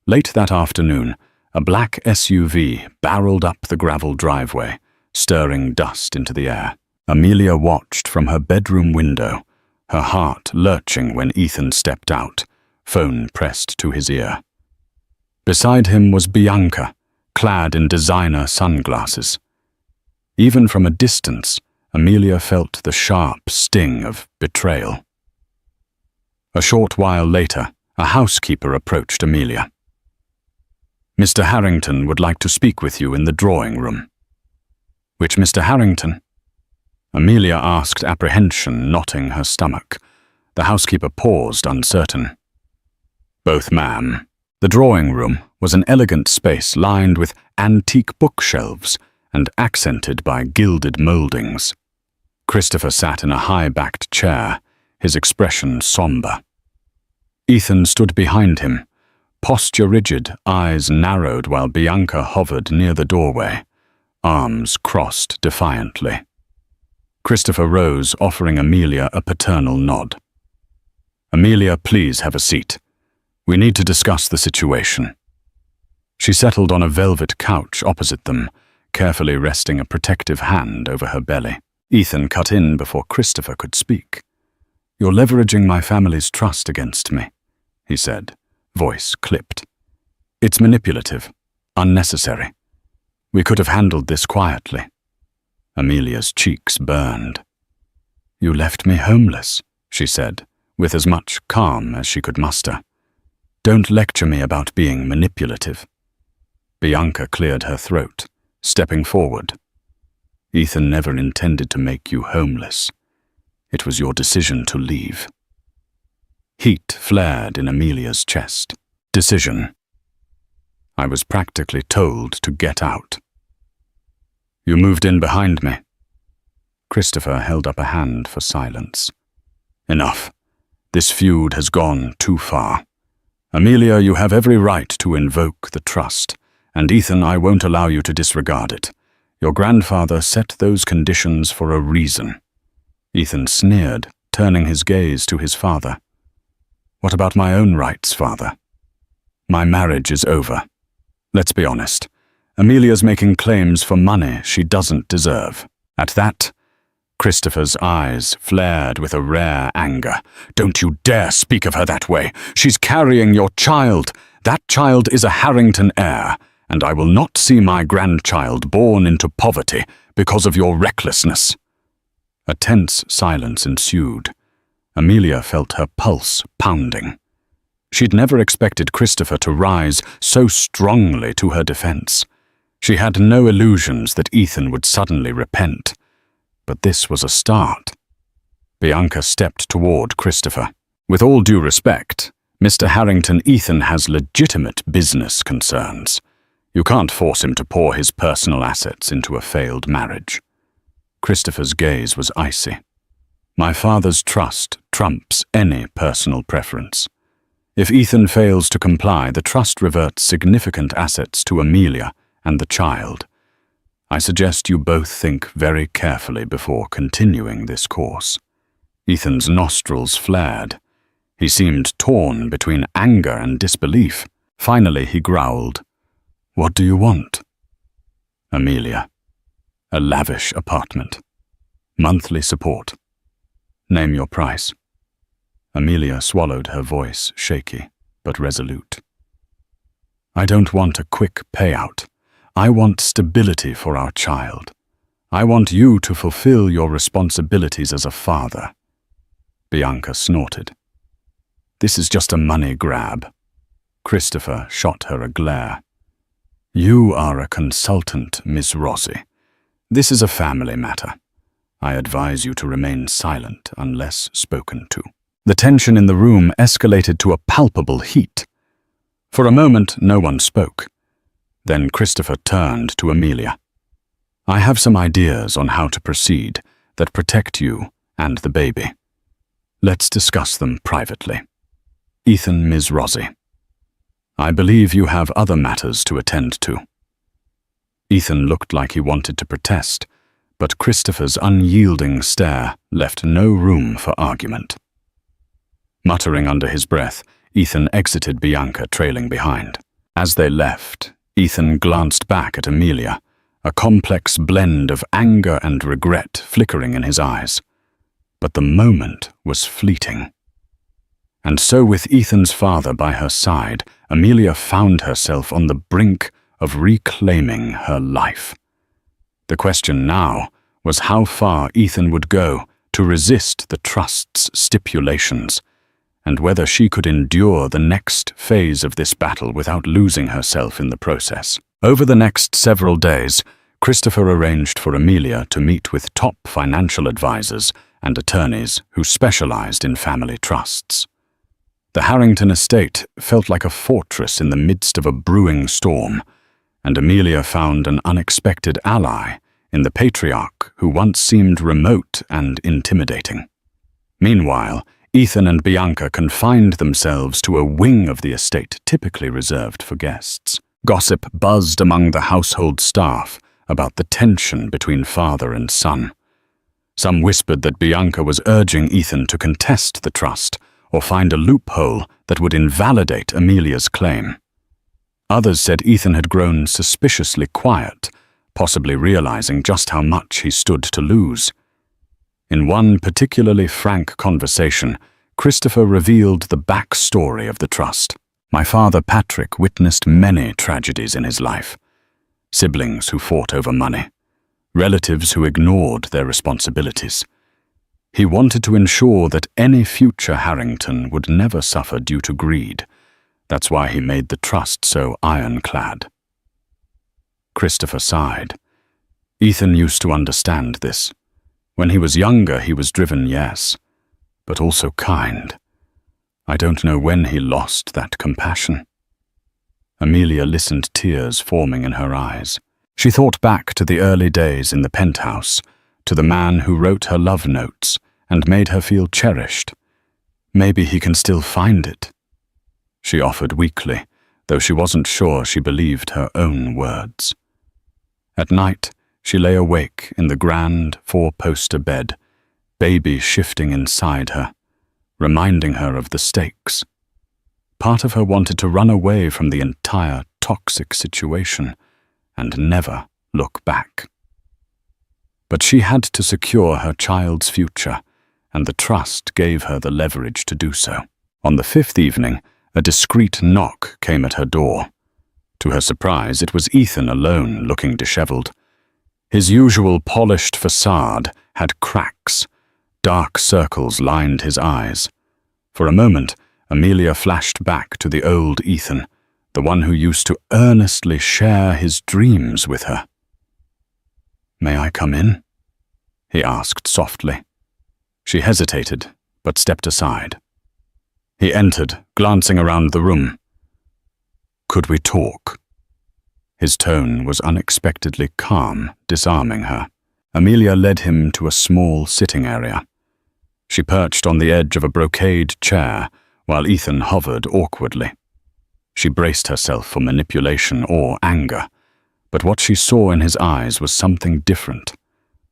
Late that afternoon, a black SUV barreled up the gravel driveway, stirring dust into the air. Amelia watched from her bedroom window, her heart lurching when Ethan stepped out, phone pressed to his ear. Beside him was Bianca, clad in designer sunglasses. Even from a distance, Amelia felt the sharp sting of betrayal. A short while later, a housekeeper approached Amelia. "Mr. Harrington would like to speak with you in the drawing room." "Which Mr. Harrington?" Amelia asked, apprehension knotting her stomach. The housekeeper paused, uncertain. "Both, ma'am." The drawing room was an elegant space lined with antique bookshelves and accented by gilded moldings. Christopher sat in a high-backed chair, his expression somber. Ethan stood behind him, posture rigid, eyes narrowed while Bianca hovered near the doorway, arms crossed defiantly. Christopher rose, offering Amelia a paternal nod. "Amelia, please have a seat. We need to discuss the situation." She settled on a velvet couch opposite them, carefully resting a protective hand over her belly. Ethan cut in before Christopher could speak. "You're leveraging my family's trust against me," he said, voice clipped. "It's manipulative, unnecessary. We could have handled this quietly." Amelia's cheeks burned. "You left me homeless," she said, with as much calm as she could muster. "Don't lecture me about being manipulative." Bianca cleared her throat, stepping forward. "Ethan never intended to make you homeless. It was your decision to leave." Heat flared in Amelia's chest. "Decision. I was practically told to get out." "You moved in behind me." Christopher held up a hand for silence. "Enough. This feud has gone too far. Amelia, you have every right to invoke the trust, and Ethan, I won't allow you to disregard it. Your grandfather set those conditions for a reason." Ethan sneered, turning his gaze to his father. "What about my own rights, father? My marriage is over. Let's be honest. Amelia's making claims for money she doesn't deserve." At that, Christopher's eyes flared with a rare anger. "Don't you dare speak of her that way. She's carrying your child. That child is a Harrington heir, and I will not see my grandchild born into poverty because of your recklessness." A tense silence ensued. Amelia felt her pulse pounding. She'd never expected Christopher to rise so strongly to her defense. She had no illusions that Ethan would suddenly repent. But this was a start. Bianca stepped toward Christopher. "With all due respect, Mr. Harrington, Ethan has legitimate business concerns. You can't force him to pour his personal assets into a failed marriage." Christopher's gaze was icy. "My father's trust trumps any personal preference. If Ethan fails to comply, the trust reverts significant assets to Amelia and the child. I suggest you both think very carefully before continuing this course." Ethan's nostrils flared. He seemed torn between anger and disbelief. Finally, he growled, "What do you want?" "Amelia. A lavish apartment. Monthly support. Name your price." Amelia swallowed, her voice shaky but resolute. "I don't want a quick payout. I want stability for our child. I want you to fulfill your responsibilities as a father." Bianca snorted. "This is just a money grab." Christopher shot her a glare. "You are a consultant, Miss Rossi. This is a family matter. I advise you to remain silent unless spoken to." The tension in the room escalated to a palpable heat. For a moment, no one spoke. Then Christopher turned to Amelia. "I have some ideas on how to proceed that protect you and the baby. Let's discuss them privately. Ethan, Ms. Rossi. I believe you have other matters to attend to." Ethan looked like he wanted to protest, but Christopher's unyielding stare left no room for argument. Muttering under his breath, Ethan exited, Bianca trailing behind. As they left, Ethan glanced back at Amelia, a complex blend of anger and regret flickering in his eyes. But the moment was fleeting. And so, with Ethan's father by her side, Amelia found herself on the brink of reclaiming her life. The question now was how far Ethan would go to resist the trust's stipulations, and whether she could endure the next phase of this battle without losing herself in the process. Over the next several days, Christopher arranged for Amelia to meet with top financial advisors and attorneys who specialized in family trusts. The Harrington estate felt like a fortress in the midst of a brewing storm, and Amelia found an unexpected ally in the patriarch who once seemed remote and intimidating. Meanwhile, Ethan and Bianca confined themselves to a wing of the estate typically reserved for guests. Gossip buzzed among the household staff about the tension between father and son. Some whispered that Bianca was urging Ethan to contest the trust or find a loophole that would invalidate Amelia's claim. Others said Ethan had grown suspiciously quiet, possibly realizing just how much he stood to lose. In one particularly frank conversation, Christopher revealed the backstory of the trust. My father Patrick witnessed many tragedies in his life. Siblings who fought over money, relatives who ignored their responsibilities. He wanted to ensure that any future Harrington would never suffer due to greed. That's why he made the trust so ironclad. Christopher sighed. Ethan used to understand this. When he was younger, he was driven, yes, but also kind. I don't know when he lost that compassion. Amelia listened, tears forming in her eyes. She thought back to the early days in the penthouse, to the man who wrote her love notes and made her feel cherished. Maybe he can still find it. She offered weakly, though she wasn't sure she believed her own words. At night, she lay awake in the grand four-poster bed, baby shifting inside her, reminding her of the stakes. Part of her wanted to run away from the entire toxic situation and never look back. But she had to secure her child's future, and the trust gave her the leverage to do so. On the fifth evening, a discreet knock came at her door. To her surprise, it was Ethan alone, looking disheveled. His usual polished facade had cracks. Dark circles lined his eyes. For a moment, Amelia flashed back to the old Ethan, the one who used to earnestly share his dreams with her. "May I come in?" he asked softly. She hesitated, but stepped aside. He entered, glancing around the room. "Could we talk?" His tone was unexpectedly calm, disarming her. Amelia led him to a small sitting area. She perched on the edge of a brocade chair, while Ethan hovered awkwardly. She braced herself for manipulation or anger, but what she saw in his eyes was something different.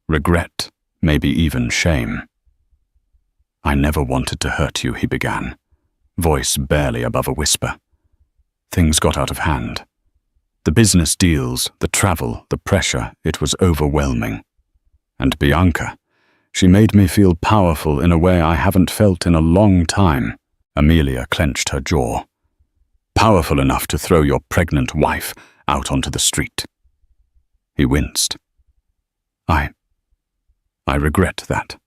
Regret, maybe even shame. "I never wanted to hurt you," he began, voice barely above a whisper. Things got out of hand. The business deals, the travel, the pressure, it was overwhelming. And Bianca, she made me feel powerful in a way I haven't felt in a long time. Amelia clenched her jaw. "Powerful enough to throw your pregnant wife out onto the street." He winced. I regret that.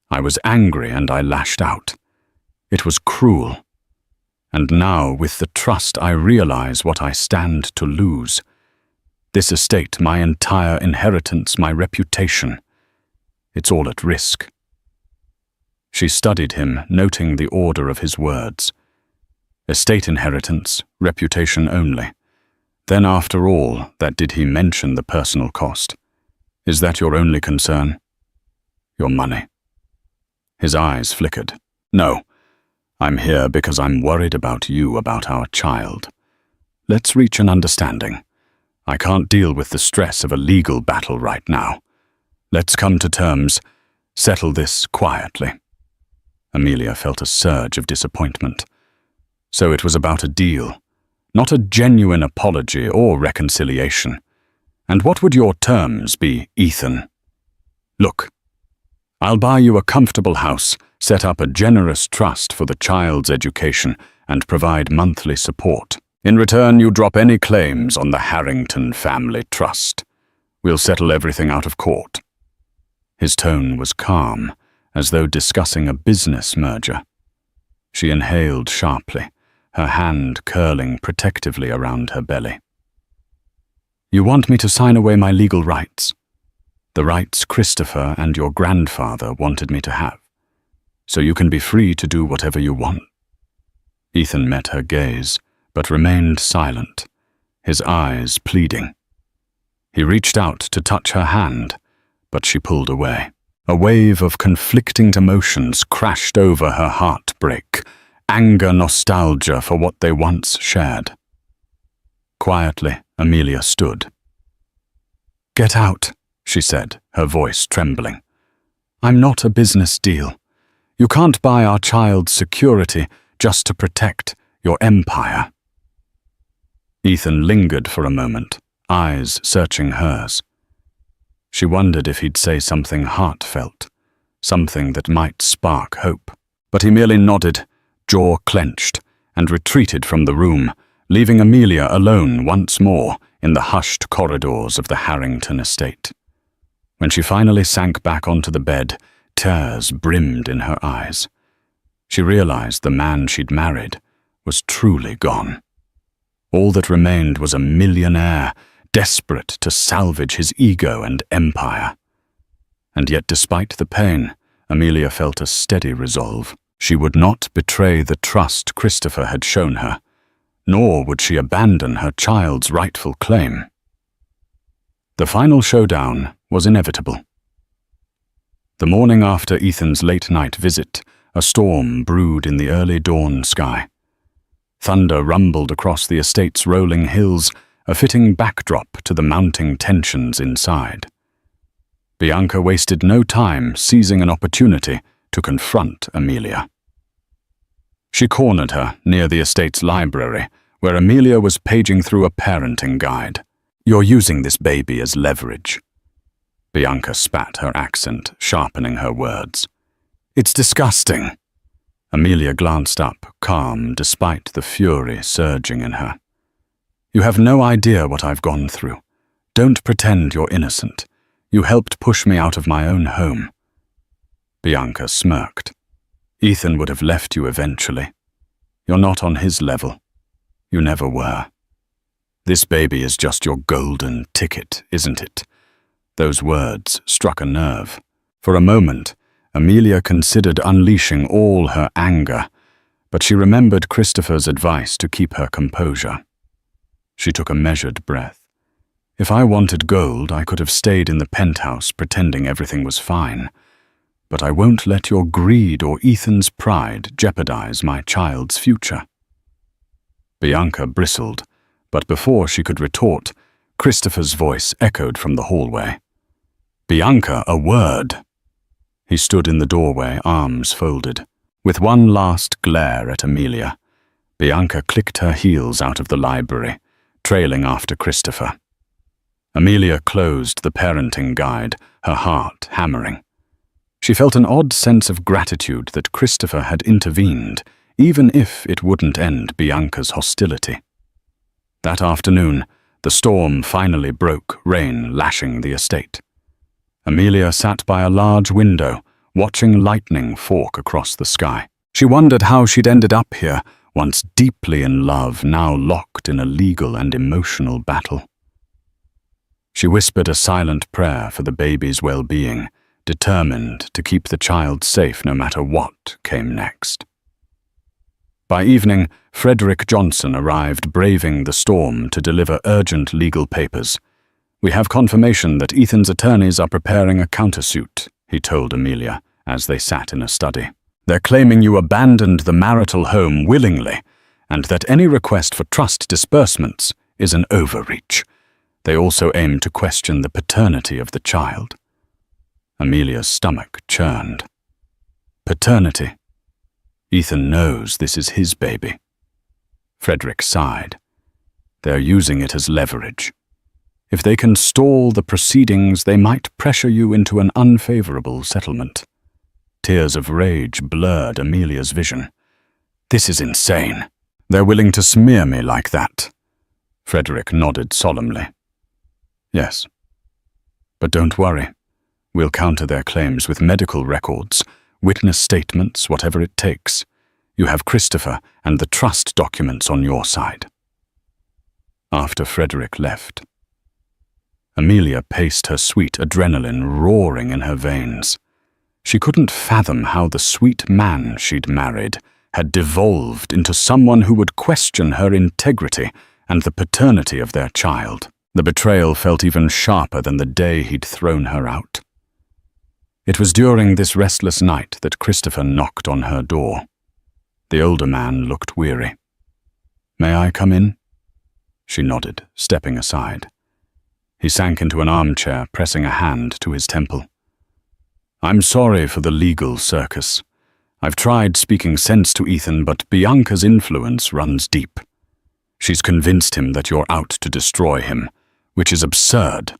I was angry and I lashed out. It was cruel. And now, with the trust, I realize what I stand to lose. This estate, my entire inheritance, my reputation. It's all at risk. She studied him, noting the order of his words. Estate inheritance, reputation only. Then, after all, that did he mention the personal cost? Is that your only concern? Your money? His eyes flickered. "No. I'm here because I'm worried about you, about our child. Let's reach an understanding. I can't deal with the stress of a legal battle right now. Let's come to terms, settle this quietly." Amelia felt a surge of disappointment. So it was about a deal, not a genuine apology or reconciliation. And what would your terms be, Ethan? "Look, I'll buy you a comfortable house, set up a generous trust for the child's education, and provide monthly support. In return, you drop any claims on the Harrington family trust. We'll settle everything out of court." His tone was calm, as though discussing a business merger. She inhaled sharply, her hand curling protectively around her belly. "You want me to sign away my legal rights? The rights Christopher and your grandfather wanted me to have, so you can be free to do whatever you want." Ethan met her gaze, but remained silent, his eyes pleading. He reached out to touch her hand, but she pulled away. A wave of conflicting emotions crashed over her heartbreak, anger, nostalgia for what they once shared. Quietly, Amelia stood. "Get out," she said, her voice trembling. "I'm not a business deal. You can't buy our child's security just to protect your empire." Ethan lingered for a moment, eyes searching hers. She wondered if he'd say something heartfelt, something that might spark hope. But he merely nodded, jaw clenched, and retreated from the room, leaving Amelia alone once more in the hushed corridors of the Harrington estate. When she finally sank back onto the bed, tears brimmed in her eyes. She realized the man she'd married was truly gone. All that remained was a millionaire, desperate to salvage his ego and empire. And yet, despite the pain, Amelia felt a steady resolve. She would not betray the trust Christopher had shown her, nor would she abandon her child's rightful claim. The final showdown was inevitable. The morning after Ethan's late-night visit, a storm brewed in the early dawn sky. Thunder rumbled across the estate's rolling hills, a fitting backdrop to the mounting tensions inside. Bianca wasted no time seizing an opportunity to confront Amelia. She cornered her near the estate's library, where Amelia was paging through a parenting guide. "You're using this baby as leverage." Bianca spat, her accent sharpening her words. "It's disgusting." Amelia glanced up, calm despite the fury surging in her. "You have no idea what I've gone through. Don't pretend you're innocent. You helped push me out of my own home." Bianca smirked. "Ethan would have left you eventually. You're not on his level. You never were. This baby is just your golden ticket, isn't it?" Those words struck a nerve. For a moment, Amelia considered unleashing all her anger, but she remembered Christopher's advice to keep her composure. She took a measured breath. "If I wanted gold, I could have stayed in the penthouse pretending everything was fine. But I won't let your greed or Ethan's pride jeopardize my child's future." Bianca bristled, but before she could retort, Christopher's voice echoed from the hallway. "Bianca, a word!" He stood in the doorway, arms folded. With one last glare at Amelia, Bianca clicked her heels out of the library, trailing after Christopher. Amelia closed the parenting guide, her heart hammering. She felt an odd sense of gratitude that Christopher had intervened, even if it wouldn't end Bianca's hostility. That afternoon, the storm finally broke, rain lashing the estate. Amelia sat by a large window, watching lightning fork across the sky. She wondered how she'd ended up here, once deeply in love, now locked in a legal and emotional battle. She whispered a silent prayer for the baby's well-being, determined to keep the child safe no matter what came next. By evening, Frederick Johnson arrived braving the storm to deliver urgent legal papers. "We have confirmation that Ethan's attorneys are preparing a countersuit," he told Amelia as they sat in a study. "They're claiming you abandoned the marital home willingly, and that any request for trust disbursements is an overreach. They also aim to question the paternity of the child." Amelia's stomach churned. Paternity. Ethan knows this is his baby. Frederick sighed. They're using it as leverage. If they can stall the proceedings, they might pressure you into an unfavorable settlement. Tears of rage blurred Amelia's vision. "This is insane. They're willing to smear me like that." Frederick nodded solemnly. "Yes. But don't worry. We'll counter their claims with medical records, witness statements, whatever it takes. You have Christopher and the trust documents on your side." After Frederick left, Amelia paced her sweet adrenaline roaring in her veins. She couldn't fathom how the sweet man she'd married had devolved into someone who would question her integrity and the paternity of their child. The betrayal felt even sharper than the day he'd thrown her out. It was during this restless night that Christopher knocked on her door. The older man looked weary. "May I come in?" She nodded, stepping aside. He sank into an armchair, pressing a hand to his temple. "I'm sorry for the legal circus. I've tried speaking sense to Ethan, but Bianca's influence runs deep. She's convinced him that you're out to destroy him, which is absurd."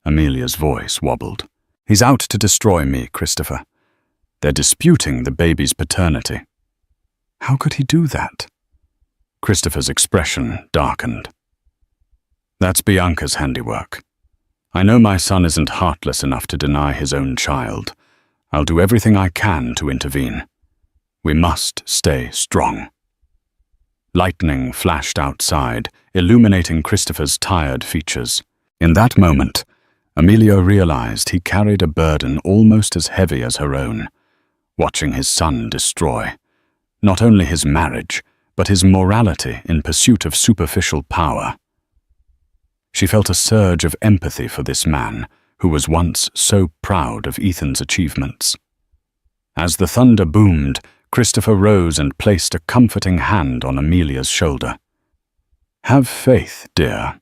Amelia's voice wobbled. "He's out to destroy me, Christopher. They're disputing the baby's paternity." "How could he do that?" Christopher's expression darkened. "That's Bianca's handiwork. I know my son isn't heartless enough to deny his own child. I'll do everything I can to intervene. We must stay strong." Lightning flashed outside, illuminating Christopher's tired features. In that moment, Amelia realized he carried a burden almost as heavy as her own, watching his son destroy not only his marriage, but his morality in pursuit of superficial power. She felt a surge of empathy for this man who was once so proud of Ethan's achievements. As the thunder boomed, Christopher rose and placed a comforting hand on Amelia's shoulder. "Have faith, dear.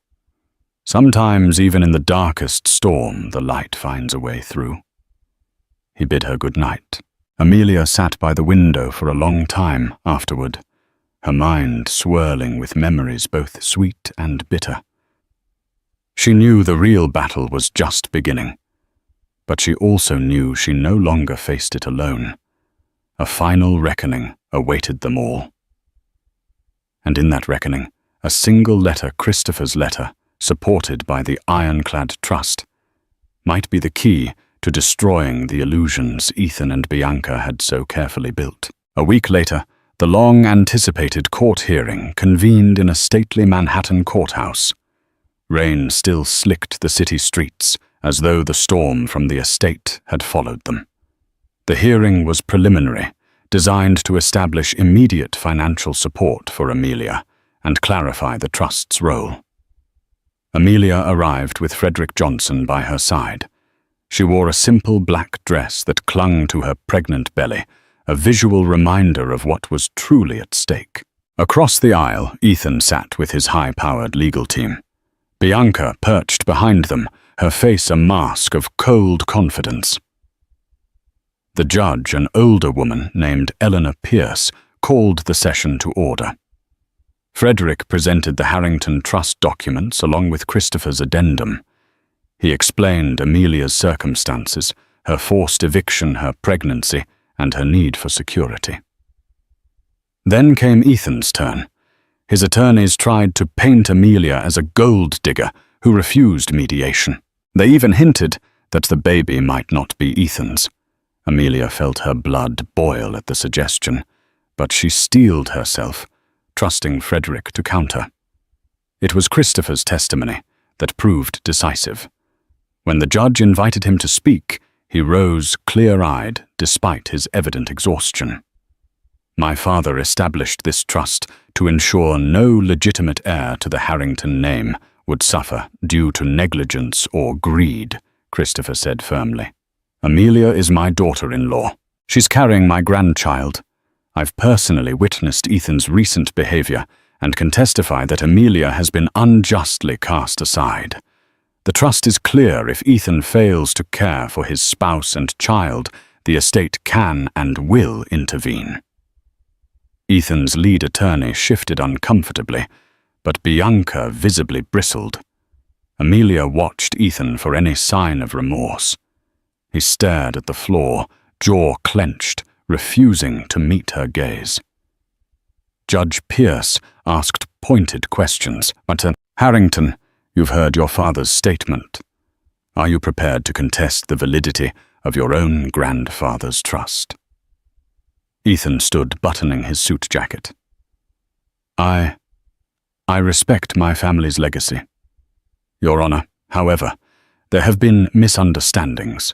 Sometimes, even in the darkest storm, the light finds a way through." He bid her good night. Amelia sat by the window for a long time afterward, her mind swirling with memories both sweet and bitter. She knew the real battle was just beginning, but she also knew she no longer faced it alone. A final reckoning awaited them all. And in that reckoning, a single letter, Christopher's letter, supported by the ironclad trust, might be the key to destroying the illusions Ethan and Bianca had so carefully built. A week later, the long-anticipated court hearing convened in a stately Manhattan courthouse. Rain still slicked the city streets, as though the storm from the estate had followed them. The hearing was preliminary, designed to establish immediate financial support for Amelia and clarify the trust's role. Amelia arrived with Frederick Johnson by her side. She wore a simple black dress that clung to her pregnant belly, a visual reminder of what was truly at stake. Across the aisle, Ethan sat with his high-powered legal team. Bianca perched behind them, her face a mask of cold confidence. The judge, an older woman named Eleanor Pierce, called the session to order. Frederick presented the Harrington Trust documents along with Christopher's addendum. He explained Amelia's circumstances, her forced eviction, her pregnancy, and her need for security. Then came Ethan's turn. His attorneys tried to paint Amelia as a gold digger who refused mediation. They even hinted that the baby might not be Ethan's. Amelia felt her blood boil at the suggestion, but she steeled herself, trusting Frederick to counter. It was Christopher's testimony that proved decisive. When the judge invited him to speak, he rose clear-eyed despite his evident exhaustion. "My father established this trust to ensure no legitimate heir to the Harrington name would suffer due to negligence or greed," Christopher said firmly. "Amelia is my daughter-in-law. She's carrying my grandchild. I've personally witnessed Ethan's recent behavior and can testify that Amelia has been unjustly cast aside. The trust is clear: if Ethan fails to care for his spouse and child, the estate can and will intervene." Ethan's lead attorney shifted uncomfortably, but Bianca visibly bristled. Amelia watched Ethan for any sign of remorse. He stared at the floor, jaw clenched, refusing to meet her gaze. Judge Pierce asked pointed questions. "Harrington, you've heard your father's statement. Are you prepared to contest the validity of your own grandfather's trust?" Ethan stood buttoning his suit jacket. I respect my family's legacy, Your Honor. However, there have been misunderstandings.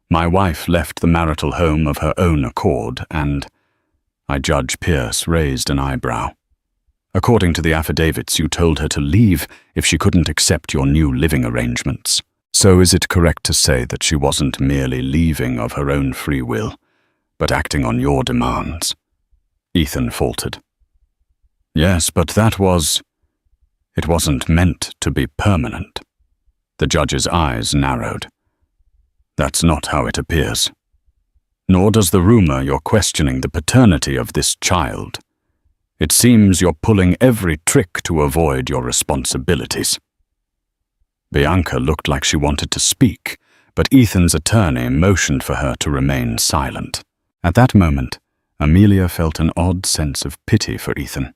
My wife left the marital home of her own accord, and Judge Pierce raised an eyebrow. "According to the affidavits, you told her to leave if she couldn't accept your new living arrangements. So is it correct to say that she wasn't merely leaving of her own free will, but acting on your demands?" Ethan faltered. "Yes, but it wasn't meant to be permanent." The judge's eyes narrowed. "That's not how it appears." nor does the rumor you're questioning the paternity of this child. It seems you're pulling every trick to avoid your responsibilities." Bianca looked like she wanted to speak, but Ethan's attorney motioned for her to remain silent. At that moment, Amelia felt an odd sense of pity for Ethan.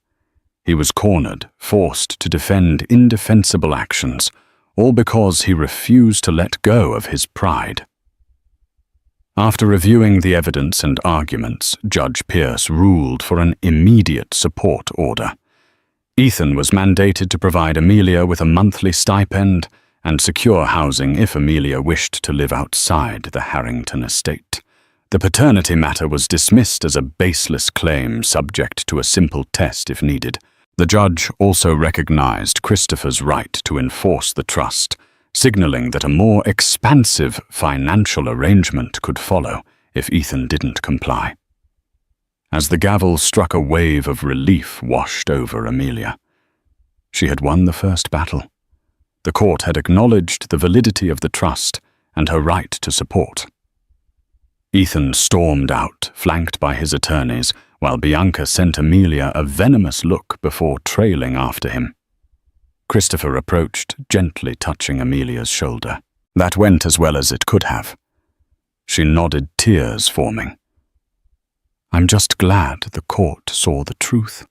He was cornered, forced to defend indefensible actions, all because he refused to let go of his pride. After reviewing the evidence and arguments, Judge Pierce ruled for an immediate support order. Ethan was mandated to provide Amelia with a monthly stipend and secure housing if Amelia wished to live outside the Harrington estate. The paternity matter was dismissed as a baseless claim subject to a simple test if needed. The judge also recognized Christopher's right to enforce the trust, signaling that a more expansive financial arrangement could follow if Ethan didn't comply. As the gavel struck, a wave of relief washed over Amelia. She had won the first battle. The court had acknowledged the validity of the trust and her right to support. Ethan stormed out, flanked by his attorneys, while Bianca sent Amelia a venomous look before trailing after him. Christopher approached, gently touching Amelia's shoulder. That went as well as it could have. She nodded, tears forming. "I'm just glad the court saw the truth."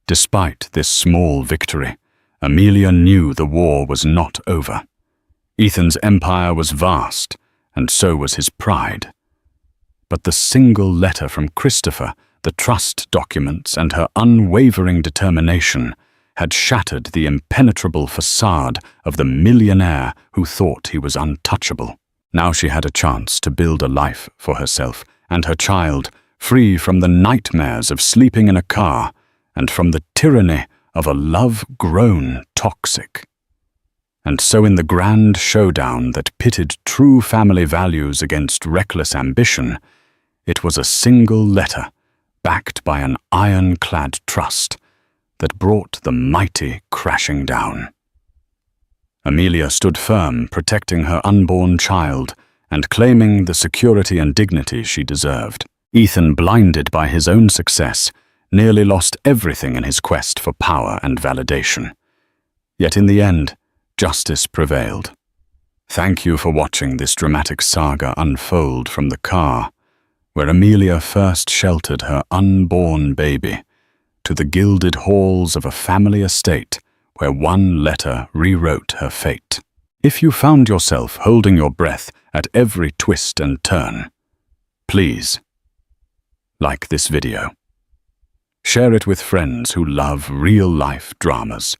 Despite this small victory, Amelia knew the war was not over. Ethan's empire was vast, and so was his pride. But the single letter from Christopher, the trust documents, and her unwavering determination had shattered the impenetrable facade of the millionaire who thought he was untouchable. Now she had a chance to build a life for herself and her child, free from the nightmares of sleeping in a car and from the tyranny of a love grown toxic. And so in the grand showdown that pitted true family values against reckless ambition, it was a single letter, backed by an ironclad trust, that brought the mighty crashing down. Amelia stood firm, protecting her unborn child and claiming the security and dignity she deserved. Ethan, blinded by his own success, nearly lost everything in his quest for power and validation. Yet in the end, justice prevailed. Thank you for watching this dramatic saga unfold from the car, where Amelia first sheltered her unborn baby, to the gilded halls of a family estate where one letter rewrote her fate. If you found yourself holding your breath at every twist and turn, please like this video. Share it with friends who love real-life dramas,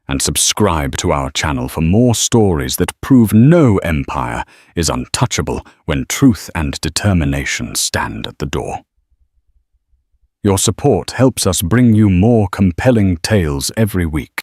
and subscribe to our channel for more stories that prove no empire is untouchable when truth and determination stand at the door. Your support helps us bring you more compelling tales every week.